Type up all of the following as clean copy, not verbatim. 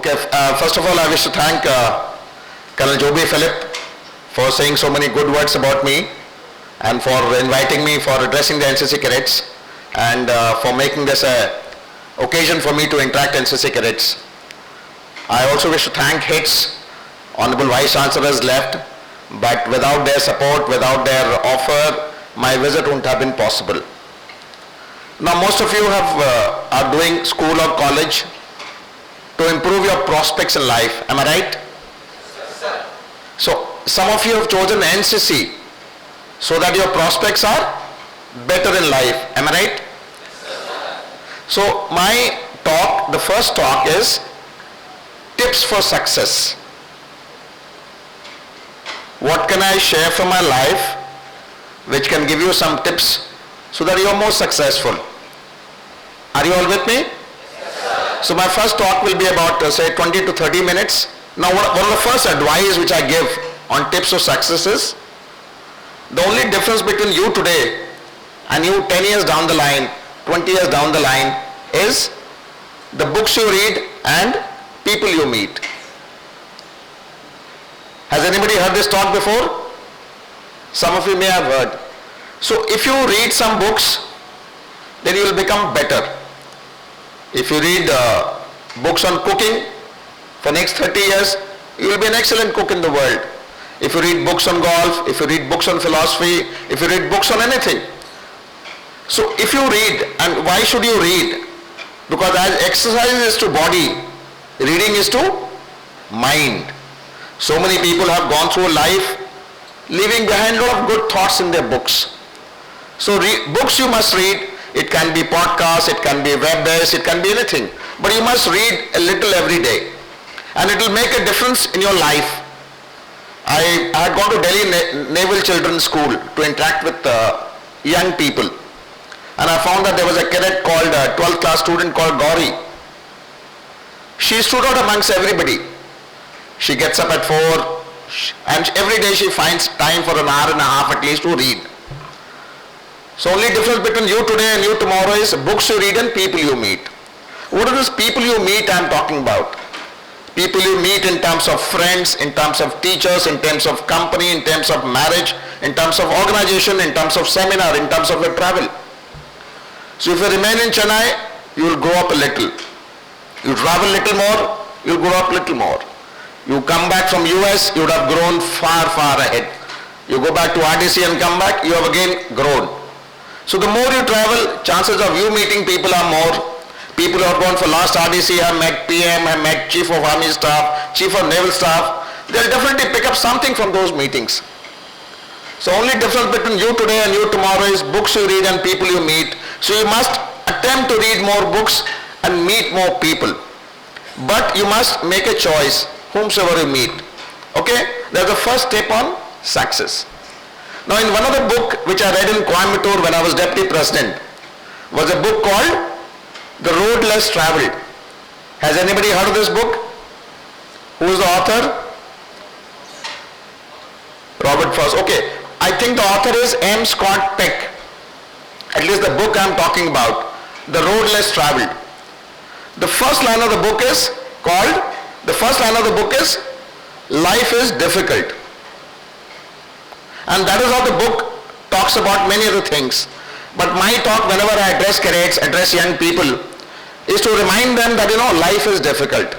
Okay, first of all, I wish to thank Colonel Joby Philip for saying so many good words about me and for inviting me for addressing the NCC Cadets and for making this an occasion for me to interact NCC Cadets. I also wish to thank HITS. Honorable Vice Chancellor has left, but without their support, without their offer, my visit wouldn't have been possible. Now most of you are doing school or college to improve your prospects in life. Am I right? Yes, sir. So some of you have chosen NCC so that your prospects are better in life. Am I right? Yes, sir. So my talk, the first talk is tips for success. What can I share from my life which can give you some tips so that you are more successful? Are you all with me? So my first talk will be about say 20 to 30 minutes. Now one of the first advice which I give on tips of success is the only difference between you today and you 10 years down the line, 20 years down the line is the books you read and people you meet. Has anybody heard this talk before? Some of you may have heard. So if you read some books, then you will become better. If you read books on cooking, for next 30 years, you will be an excellent cook in the world. If you read books on golf, if you read books on philosophy, if you read books on anything. So if you read, and why should you read? Because as exercise is to body, reading is to mind. So many people have gone through life leaving behind a lot of good thoughts in their books. So books you must read. It can be podcasts, it can be web-based, it can be anything. But you must read a little every day. And it will make a difference in your life. I had gone to Delhi Naval Children's School to interact with young people. And I found that there was a cadet called, 12th class student called Gauri. She stood out amongst everybody. She gets up at 4 and every day she finds time for an hour and a half at least to read. So only difference between you today and you tomorrow is books you read and people you meet. What are those people you meet I am talking about? People you meet in terms of friends, in terms of teachers, in terms of company, in terms of marriage, in terms of organization, in terms of seminar, in terms of your travel. So if you remain in Chennai, you will grow up a little. You travel a little more, you will grow up a little more. You come back from US, you would have grown far, far ahead. You go back to RDC and come back, you have again grown. So the more you travel, chances of you meeting people are more. People who have gone for last RDC have met PM, have met Chief of Army Staff, Chief of Naval Staff. They'll definitely pick up something from those meetings. So only difference between you today and you tomorrow is books you read and people you meet. So you must attempt to read more books and meet more people. But you must make a choice, whomsoever you meet. Okay? That's the first step on success. Now in one other book which I read in Coimbatore when I was Deputy President was a book called The Road Less Traveled. Has anybody heard of this book? Who is the author? Robert Frost. Okay. I think the author is M. Scott Peck. At least the book I am talking about. The Road Less Traveled. The first line of the book is Life is Difficult. And that is how the book talks about many other things. But my talk, whenever I address cadets, address young people, is to remind them that, life is difficult.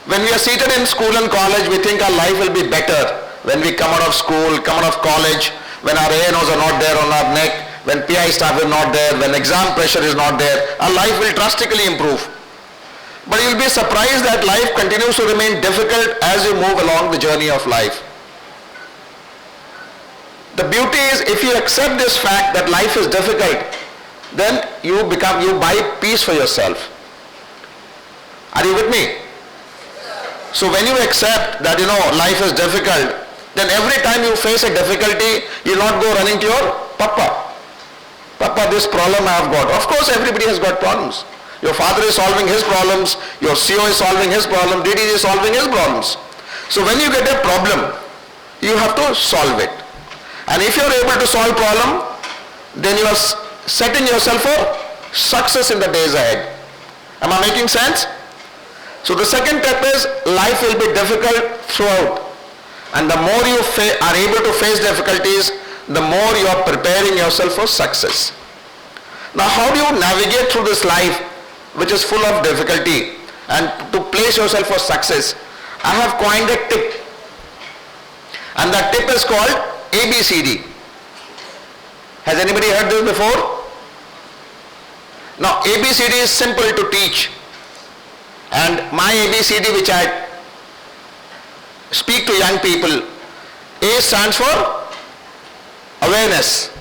When we are seated in school and college, we think our life will be better. When we come out of school, come out of college, when our ANOs are not there on our neck, when PI staff is not there, when exam pressure is not there, our life will drastically improve. But you'll be surprised that life continues to remain difficult as you move along the journey of life. The beauty is if you accept this fact that life is difficult, then you buy peace for yourself. Are you with me? So when you accept that life is difficult, then every time you face a difficulty, you'll not go running to your Papa. Papa, this problem I have got. Of course everybody has got problems. Your father is solving his problems, your CO is solving his problem, DD is solving his problems. So when you get a problem, you have to solve it. And if you are able to solve problem, then you are setting yourself for success in the days ahead. Am I making sense? So the second step is life will be difficult throughout. And the more you are able to face difficulties, the more you are preparing yourself for success. Now how do you navigate through this life which is full of difficulty and to place yourself for success? I have coined a tip. And that tip is called ABCD. Has anybody heard this before? Now ABCD is simple to teach. And my ABCD which I speak to young people, A stands for awareness.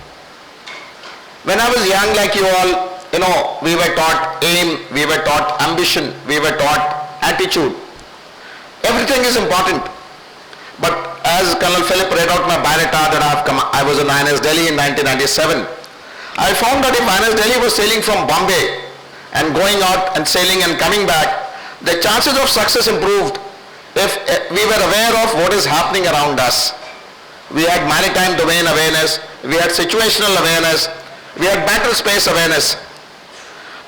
When I was young, like you all, we were taught aim, we were taught ambition, we were taught attitude. Everything is important. But as Colonel Philip read out my biodata that I was in INS Delhi in 1997, I found that if INS Delhi was sailing from Bombay and going out and sailing and coming back, the chances of success improved if we were aware of what is happening around us. We had maritime domain awareness, we had situational awareness, we had battle space awareness.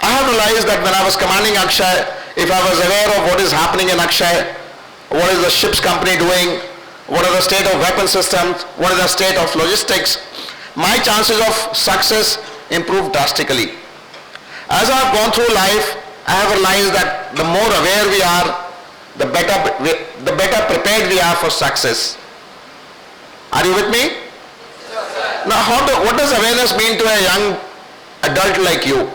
I have realized that when I was commanding Akshay, if I was aware of what is happening in Akshay, what is the ship's company doing, what are the state of weapon systems, what is the state of logistics, my chances of success improved drastically. As I have gone through life, I have realized that the more aware we are, the better prepared we are for success. Are you with me? Now, what does awareness mean to a young adult like you?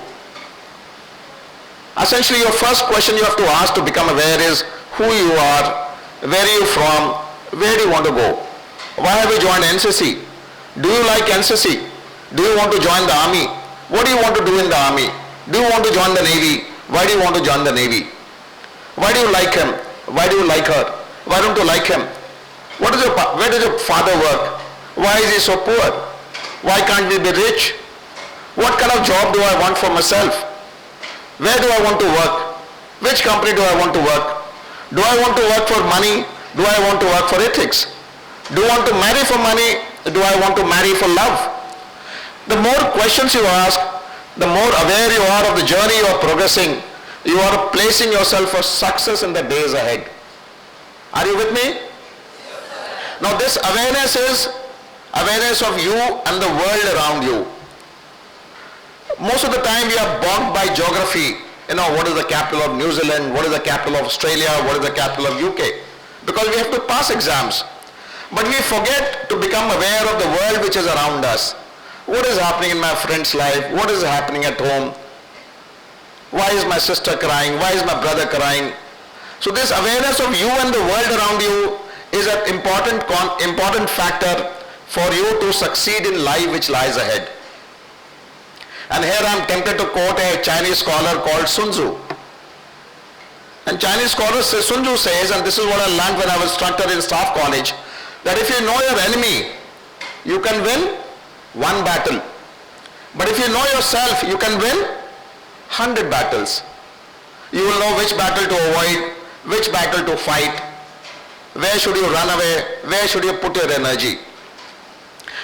Essentially, your first question you have to ask to become aware is who you are, where are you from, where do you want to go? Why have you joined NCC? Do you like NCC? Do you want to join the army? What do you want to do in the army? Do you want to join the Navy? Why do you want to join the Navy? Why do you like him? Why do you like her? Why don't you like him? Where does your father work? Why is he so poor? Why can't we be rich? What kind of job do I want for myself? Where do I want to work? Which company do I want to work? Do I want to work for money? Do I want to work for ethics? Do I want to marry for money? Do I want to marry for love? The more questions you ask, the more aware you are of the journey you are progressing, you are placing yourself for success in the days ahead. Are you with me? Now this awareness is awareness of you and the world around you. Most of the time we are bogged by geography. What is the capital of New Zealand? What is the capital of Australia? What is the capital of UK? Because we have to pass exams. But we forget to become aware of the world which is around us. What is happening in my friend's life? What is happening at home? Why is my sister crying? Why is my brother crying? So this awareness of you and the world around you is an important factor for you to succeed in life which lies ahead. And here I am tempted to quote a Chinese scholar called Sun Tzu. And Chinese scholar Sun Tzu says, and this is what I learned when I was instructor in staff college, that if you know your enemy, you can win one battle. But if you know yourself, you can win 100 battles. You will know which battle to avoid, which battle to fight, where should you run away, where should you put your energy.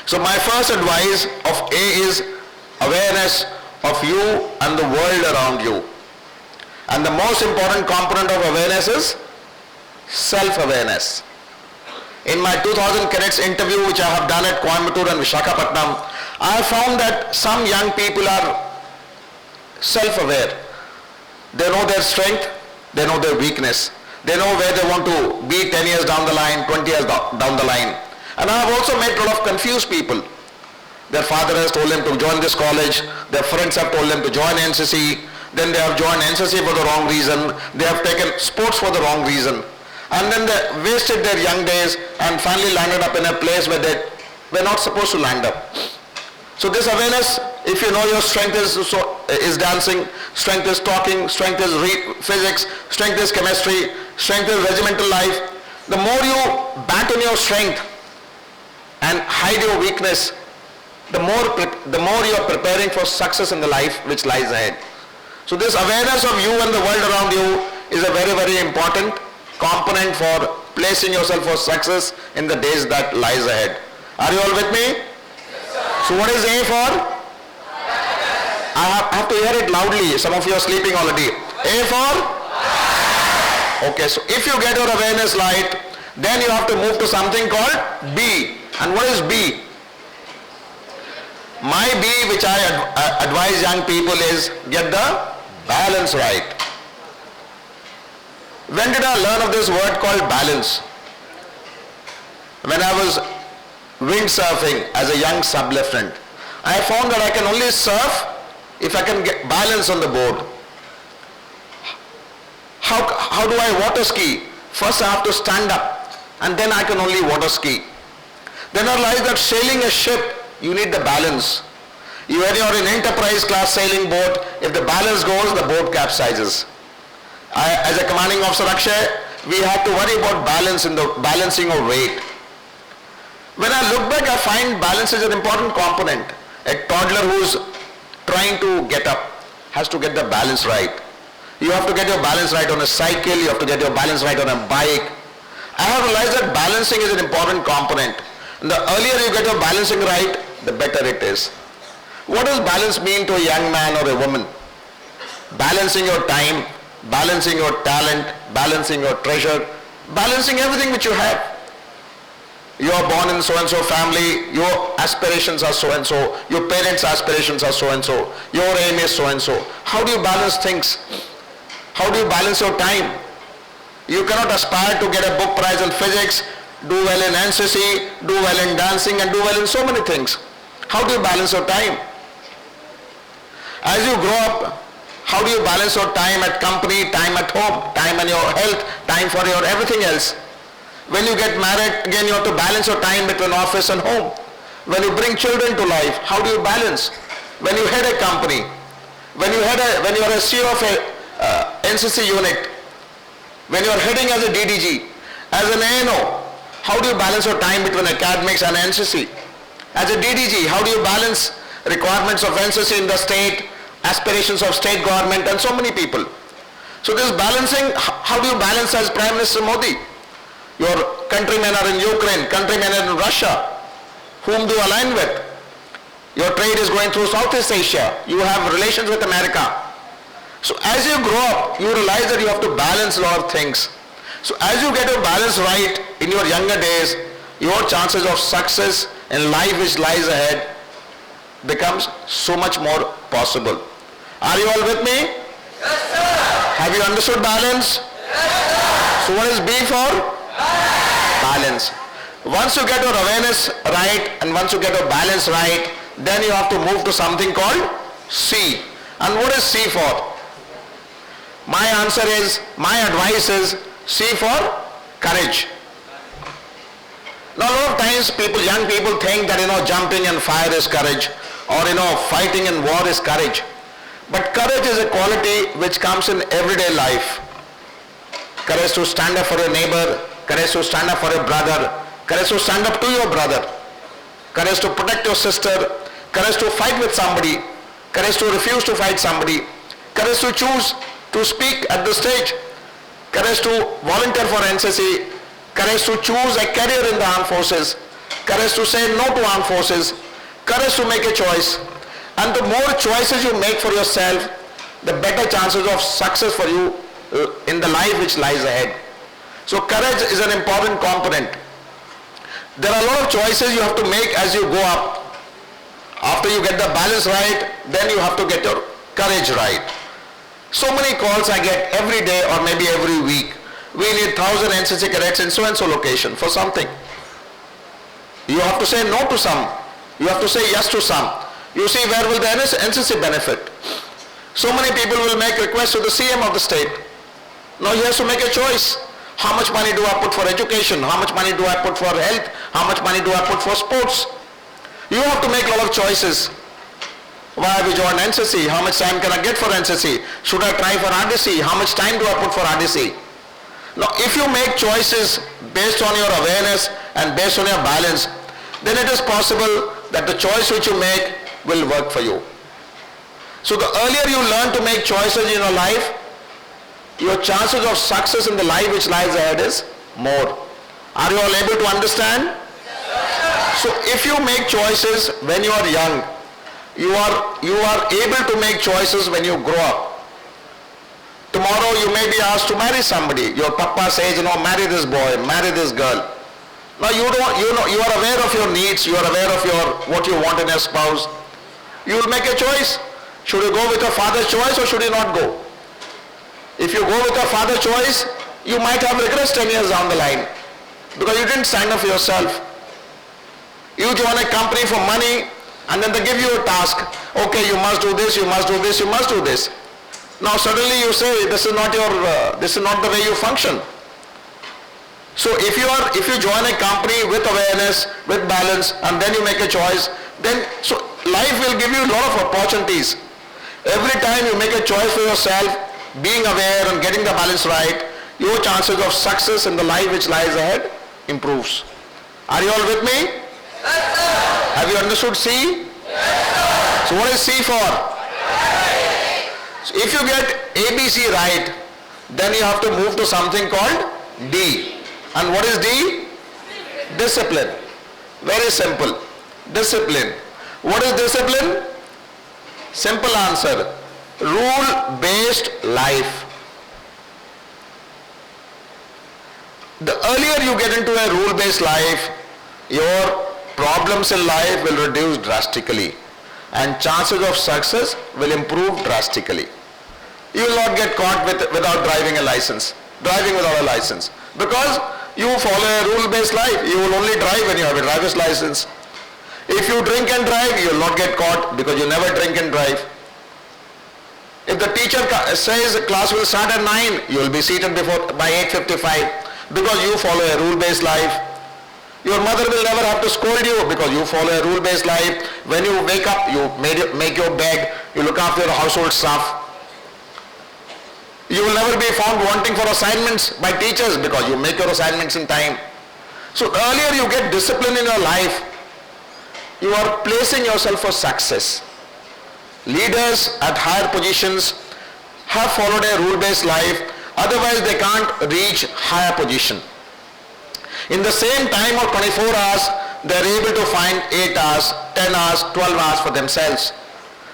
So my first advice of A is awareness of you and the world around you. And the most important component of awareness is self-awareness. In my 2000 cadets interview which I have done at Coimbatore and Visakhapatnam, I have found that some young people are self-aware. They know their strength, they know their weakness. They know where they want to be 10 years down the line, 20 years down the line. And I have also met a lot of confused people. Their father has told them to join this college, their friends have told them to join NCC, then they have joined NCC for the wrong reason, they have taken sports for the wrong reason. And then they wasted their young days and finally landed up in a place where they were not supposed to land up. So this awareness, if you know your strength is dancing, strength is talking, strength is physics, strength is chemistry, strength is regimental life, the more you bat on your strength and hide your weakness, the more you are preparing for success in the life which lies ahead. So this awareness of you and the world around you is a very, very important component for placing yourself for success in the days that lies ahead. Are you all with me? Yes, so what is A for? I have to hear it loudly. Some of you are sleeping already. A for? Okay, so if you get your awareness right, then you have to move to something called B. And what is B? My B, which I advise young people, is get the balance right. When did I learn of this word called balance? When I was windsurfing as a young sub-lieutenant, I found that I can only surf if I can get balance on the board. How do I water ski? First I have to stand up and then I can only water ski. Then I realized that sailing a ship, you need the balance. When you are in enterprise class sailing boat, if the balance goes, the boat capsizes. As a commanding officer, Akshay, we had to worry about balancing of weight. When I look back, I find balance is an important component. A toddler who's trying to get up has to get the balance right. You have to get your balance right on a cycle, you have to get your balance right on a bike. I have realized that balancing is an important component. And the earlier you get your balancing right, the better it is. What does balance mean to a young man or a woman? Balancing your time, balancing your talent, balancing your treasure, balancing everything which you have. You are born in so-and-so family, your aspirations are so-and-so, your parents' aspirations are so-and-so, your aim is so-and-so. How do you balance things? How do you balance your time? You cannot aspire to get a book prize in physics, do well in NCC, do well in dancing, and do well in so many things. How do you balance your time? As you grow up, how do you balance your time at company, time at home, time on your health, time for your everything else? When you get married, again you have to balance your time between office and home. When you bring children to life, how do you balance? When you head a company, when you are a CEO of a NCC unit, when you are heading as a DDG, as an ANO, how do you balance your time between academics and NCC? As a DDG, how do you balance requirements of NCC in the state, aspirations of state government, and so many people? So this balancing, how do you balance as Prime Minister Modi? Your countrymen are in Ukraine, countrymen are in Russia. Whom do you align with? Your trade is going through Southeast Asia. You have relations with America. So as you grow up, you realize that you have to balance a lot of things. So as you get your balance right in your younger days, your chances of success in life which lies ahead becomes so much more possible. Are you all with me? Yes, sir. Have you understood balance? Yes, sir. So what is B for? Balance. Once you get your awareness right and once you get your balance right, then you have to move to something called C. And what is C for? My answer is, my advice is C for courage. Now a lot of times young people think that jumping in fire is courage, or fighting in war is courage. But courage is a quality which comes in everyday life. Courage to stand up for your neighbor, courage to stand up for your brother, courage to stand up to your brother, courage to protect your sister, courage to fight with somebody, courage to refuse to fight somebody, courage to choose to speak at the stage, courage to volunteer for NCC, courage to choose a career in the armed forces, courage to say no to armed forces, courage to make a choice. And the more choices you make for yourself, the better chances of success for you in the life which lies ahead. So courage is an important component. There are a lot of choices you have to make as you go up. After you get the balance right, then you have to get your courage right. So many calls I get every day or maybe every week. We need 1,000 NCC cadets in so-and-so location for something. You have to say no to some. You have to say yes to some. You see, where will the NCC benefit? So many people will make requests to the CM of the state. Now he has to make a choice. How much money do I put for education? How much money do I put for health? How much money do I put for sports? You have to make a lot of choices. Why have you joined NCC? How much time can I get for NCC? Should I try for RDC? How much time do I put for RDC? Now if you make choices based on your awareness and based on your balance, then it is possible that the choice which you make will work for you. So the earlier you learn to make choices in your life, your chances of success in the life which lies ahead is more. Are you all able to understand? So if you make choices when you are young, you are able to make choices when you grow up. Tomorrow you may be asked to marry somebody. Your papa says, marry this boy, marry this girl. Now you are aware of your needs, you are aware of what you want in a spouse. You will make a choice. Should you go with your father's choice or should you not go? If you go with your father's choice, you might have regrets 10 years down the line because you didn't stand up for yourself. You join a company for money and then they give you a task. Okay, you must do this, you must do this, you must do this. Now suddenly you say this is not the way you function. So if you join a company with awareness, with balance, and then you make a choice, then so life will give you a lot of opportunities. Every time you make a choice for yourself, being aware and getting the balance right, your chances of success in the life which lies ahead improves. Are you all with me? Yes, sir. Have you understood C? Yes, sir. So what is C for? So if you get ABC right, then you have to move to something called D. And what is D? Discipline. Very simple. Discipline. What is discipline? Simple answer. Rule-based life. The earlier you get into a rule-based life, your problems in life will reduce drastically and chances of success will improve drastically. You will not get caught without driving without a license because you follow a rule-based life. You will only drive when you have a driver's license. If you drink and drive, you will not get caught because you never drink and drive. If the teacher says the class will start at 9, you will be seated by 8:55 because you follow a rule-based life. Your mother will never have to scold you because you follow a rule-based life. When you wake up, you make your bed, you look after your household stuff. You will never be found wanting for assignments by teachers because you make your assignments in time. So earlier you get discipline in your life, you are placing yourself for success. Leaders at higher positions have followed a rule-based life, otherwise they can't reach higher position. In the same time of 24 hours, they are able to find 8 hours, 10 hours, 12 hours for themselves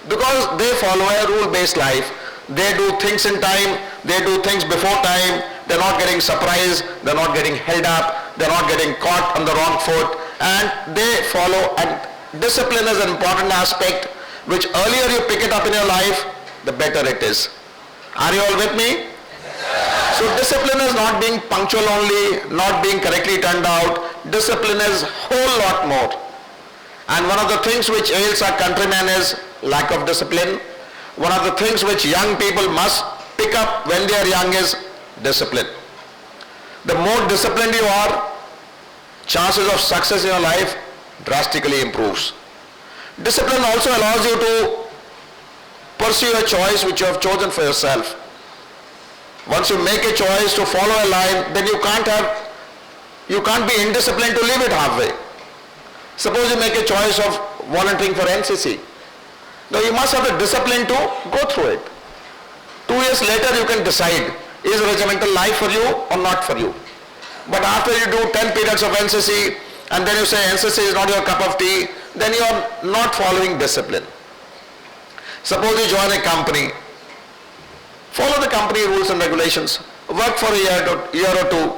because they follow a rule-based life. They do things in time, they do things before time, they're not getting surprised, they're not getting held up, they're not getting caught on the wrong foot, and they follow. And discipline is an important aspect which earlier you pick it up in your life, the better it is. Are you all with me? So discipline is not being punctual only, not being correctly turned out. Discipline is a whole lot more. And one of the things which ails our countrymen is lack of discipline. One of the things which young people must pick up when they are young is discipline. The more disciplined you are, chances of success in your life drastically improves. Discipline also allows you to pursue a choice which you have chosen for yourself. Once you make a choice to follow a line, then you can't be indisciplined to leave it halfway. Suppose you make a choice of volunteering for NCC. Now you must have the discipline to go through it. 2 years later you can decide, is regimental life for you or not for you. But after you do 10 periods of NCC and then you say NCC is not your cup of tea, then you are not following discipline. Suppose you join a company, follow the company rules and regulations, work for a year or two,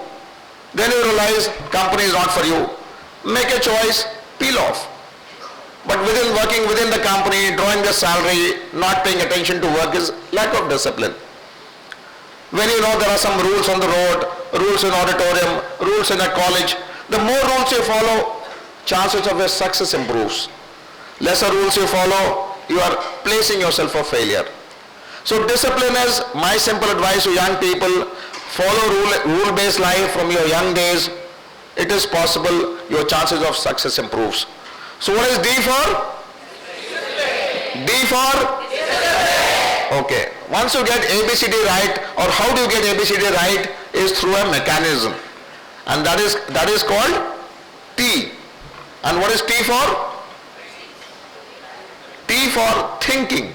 then you realize company is not for you. Make a choice, peel off. But working within the company, drawing the salary, not paying attention to work is lack of discipline. When you know there are some rules on the road, rules in auditorium, rules in a college, the more rules you follow, chances of your success improves. Lesser rules you follow, you are placing yourself for failure. So discipline is my simple advice to young people. Follow rule-based life from your young days. It is possible, your chances of success improves. So what is D for? D for? Okay. Once you get ABCD right, or how do you get ABCD right, is through a mechanism. And that is called T. And what is T for? T for thinking.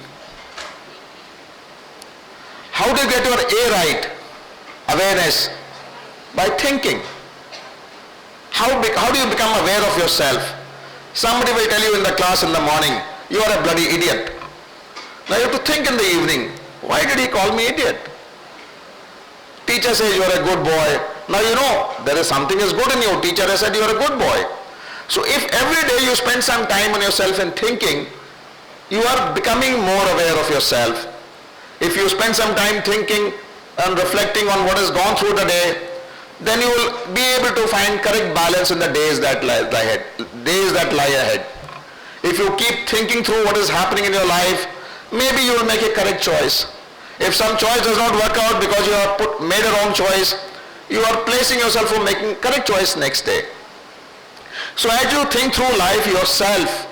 How do you get your A right? Awareness. By thinking. How do you become aware of yourself? Somebody will tell you in the class in the morning, you are a bloody idiot. Now you have to think in the evening, why did he call me idiot? Teacher says you are a good boy. Now you know there is something is good in you. Teacher has said you are a good boy. So if every day you spend some time on yourself and thinking, you are becoming more aware of yourself. If you spend some time thinking and reflecting on what has gone through the day, then you will be able to find correct balance in the days that lie ahead. If you keep thinking through what is happening in your life, maybe you will make a correct choice. If some choice does not work out because you have made a wrong choice, you are placing yourself for making correct choice next day. So as you think through life yourself,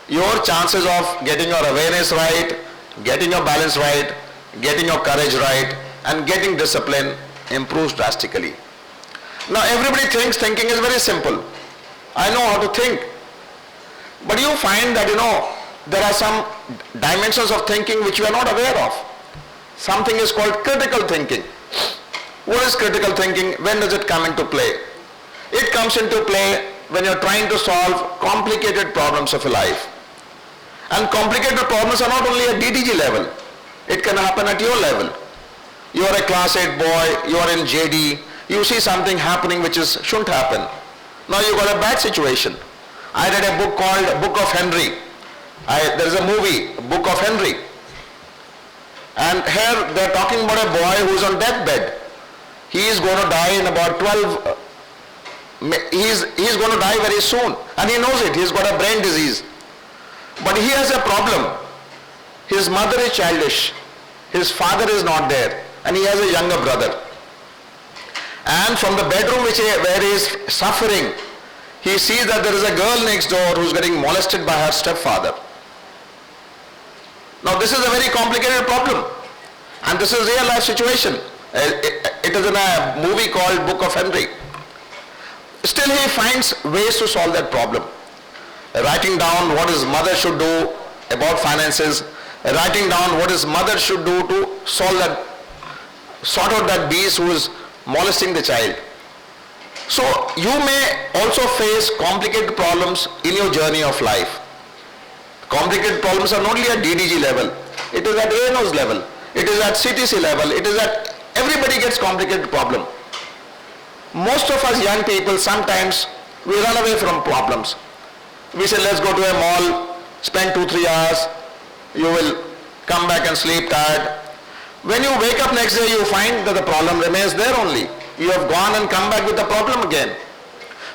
your chances of getting your awareness right, getting your balance right, getting your courage right, and getting discipline improves drastically. Now everybody thinks thinking is very simple. I know how to think. But you find that there are some dimensions of thinking which you are not aware of. Something is called critical thinking. What is critical thinking? When does it come into play? It comes into play when you are trying to solve complicated problems of life. And complicated problems are not only at DDG level. It can happen at your level. You are a class 8 boy, you are in JD, you see something happening which shouldn't happen. Now you got a bad situation. I read a book called Book of Henry. There is a movie, Book of Henry. And here they are talking about a boy who is on deathbed. He is going to die in about 12, he is going to die very soon. And he knows it, he has got a brain disease. But he has a problem. His mother is childish. His father is not there. And he has a younger brother. And from the bedroom where he is suffering, he sees that there is a girl next door who is getting molested by her stepfather. Now this is a very complicated problem. And this is a real life situation. It is in a movie called Book of Henry. Still he finds ways to solve that problem. Writing down what his mother should do about finances, writing down what his mother should do to sort out that beast who is molesting the child. So you may also face complicated problems in your journey of life. Complicated problems are not only at DDG level, it is at ANO's level, it is at CTC level, it is at everybody gets complicated problem. Most of us young people, sometimes we run away from problems. We say let's go to a mall, spend 2-3 hours, you will come back and sleep tired. When you wake up next day, you find that the problem remains there only. You have gone and come back with the problem again.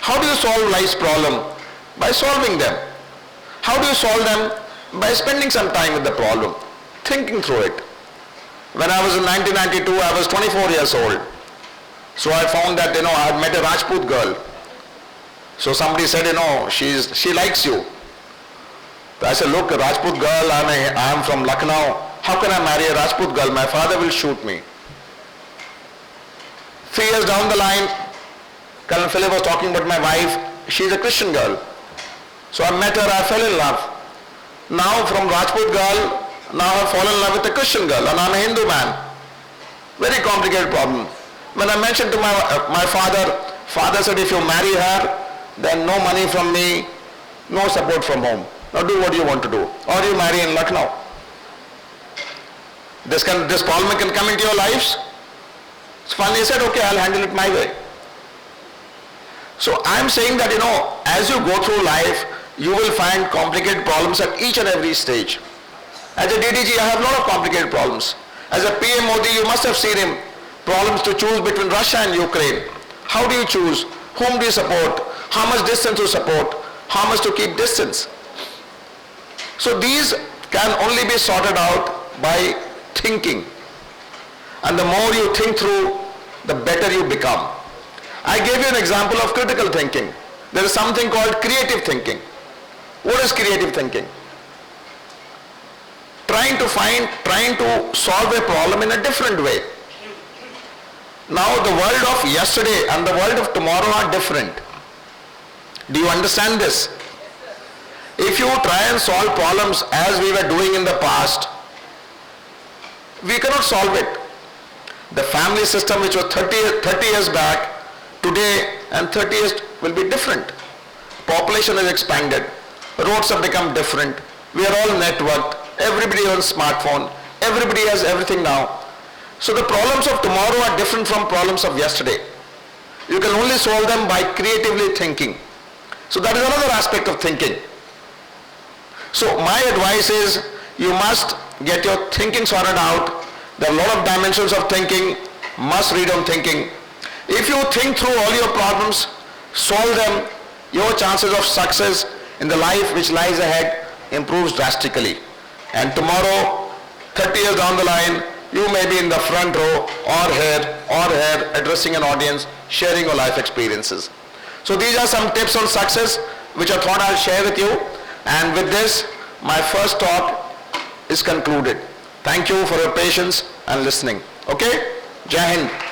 How do you solve life's problem? By solving them. How do you solve them? By spending some time with the problem, thinking through it. When I was in 1992, I was 24 years old. So I found that, I had met a Rajput girl. So somebody said, she likes you. I said, look, a Rajput girl, I am from Lucknow. How can I marry a Rajput girl? My father will shoot me. 3 years down the line, Colonel Philip was talking about my wife. She is a Christian girl. So I met her, I fell in love. Now from Rajput girl, now I have fallen in love with a Christian girl and I am a Hindu man. Very complicated problem. When I mentioned to my father said, if you marry her, then no money from me, no support from home. Now do what you want to do. Or you marry in Lucknow. This problem can come into your lives. So finally he said, okay, I'll handle it my way. So I'm saying that, as you go through life, you will find complicated problems at each and every stage. As a DDG, I have a lot of complicated problems. As a PM Modi, you must have seen him. Problems to choose between Russia and Ukraine. How do you choose? Whom do you support? How much distance to support? How much to keep distance? So these can only be sorted out by thinking. And the more you think through, the better you become. I gave you an example of critical thinking. There is something called creative thinking. What is creative thinking? Trying to solve a problem in a different way. Now the world of yesterday and the world of tomorrow are different. Do you understand this? If you try and solve problems as we were doing in the past, we cannot solve it. The family system which was 30 years back, today and 30 years will be different. Population has expanded. Roads have become different. We are all networked. Everybody has a smartphone. Everybody has everything now. So the problems of tomorrow are different from problems of yesterday. You can only solve them by creatively thinking. So that is another aspect of thinking. So my advice is you must get your thinking sorted out. There are a lot of dimensions of thinking, must read on thinking. If you think through all your problems, solve them, your chances of success in the life which lies ahead improves drastically. And tomorrow, 30 years down the line, you may be in the front row or here addressing an audience, sharing your life experiences. So these are some tips on success which I thought I'll share with you. And with this, my first talk is concluded. Thank you for your patience and listening. Okay? Jai Hind.